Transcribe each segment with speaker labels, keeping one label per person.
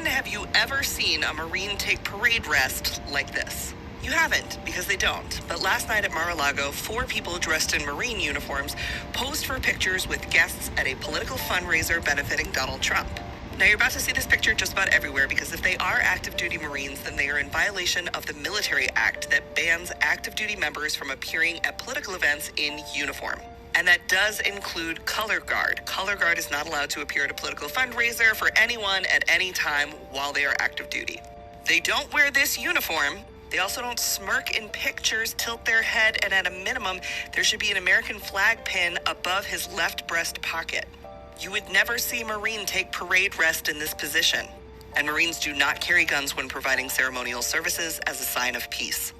Speaker 1: When have you ever seen a Marine take parade rest like this? You haven't, because they don't. But last night at Mar-a-Lago, 4 people dressed in Marine uniforms posed for pictures with guests at a political fundraiser benefiting Donald Trump. Now, you're about to see this picture just about everywhere, because if they are active duty Marines, then they are in violation of the Military Act that bans active duty members from appearing at political events in uniform. And that does include color guard. Color guard is not allowed to appear at a political fundraiser for anyone at any time while they are active duty. They don't wear this uniform. They also don't smirk in pictures, tilt their head, and at a minimum, there should be an American flag pin above his left breast pocket. You would never see a Marine take parade rest in this position. And Marines do not carry guns when providing ceremonial services as a sign of peace.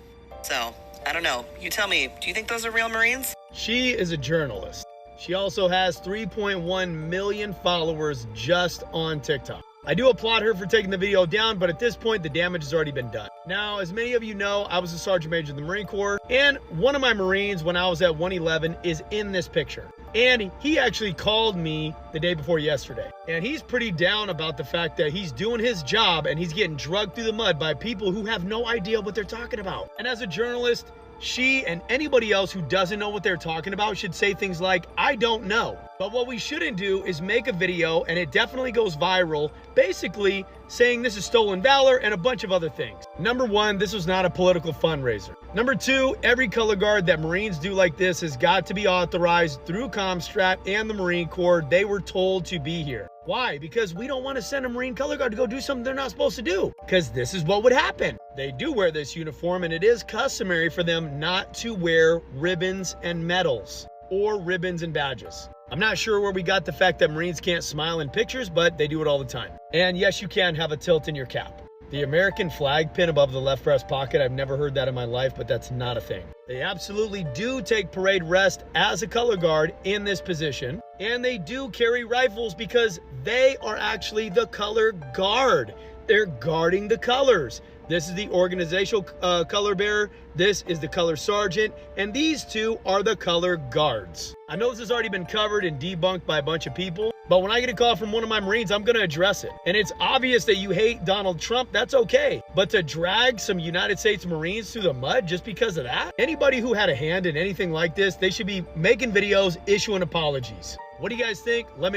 Speaker 1: So, I don't know. You tell me, do you think those are real Marines?
Speaker 2: She is a journalist. She also has 3.1 million followers just on TikTok. I do applaud her for taking the video down, but at this point, the damage has already been done. Now, as many of you know, I was a Sergeant Major in the Marine Corps, and one of my Marines when I was at 111 is in this picture. And he actually called me the day before yesterday. And he's pretty down about the fact that he's doing his job and he's getting drugged through the mud by people who have no idea what they're talking about. And as a journalist, she and anybody else who doesn't know what they're talking about should say things like, I don't know. But what we shouldn't do is make a video, and it definitely goes viral, basically saying this is stolen valor and a bunch of other things. Number 1, this was not a political fundraiser. Number 2, every color guard that Marines do like this has got to be authorized through Comstrat and the Marine Corps. They were told to be here. Why? Because we don't want to send a Marine color guard to go do something they're not supposed to do. Because this is what would happen. They do wear this uniform, and it is customary for them not to wear ribbons and medals or ribbons and badges. I'm not sure where we got the fact that Marines can't smile in pictures, but they do it all the time. And yes, you can have a tilt in your cap. The American flag pin above the left breast pocket, I've never heard that in my life, but that's not a thing. They absolutely do take parade rest as a color guard in this position, and they do carry rifles because they are actually the color guard. They're guarding the colors. This is the organizational color bearer. This is the color sergeant. And these two are the color guards. I know this has already been covered and debunked by a bunch of people, but when I get a call from one of my Marines, I'm going to address it. And it's obvious that you hate Donald Trump. That's okay. But to drag some United States Marines through the mud just because of that? Anybody who had a hand in anything like this, they should be making videos, issuing apologies. What do you guys think? Let me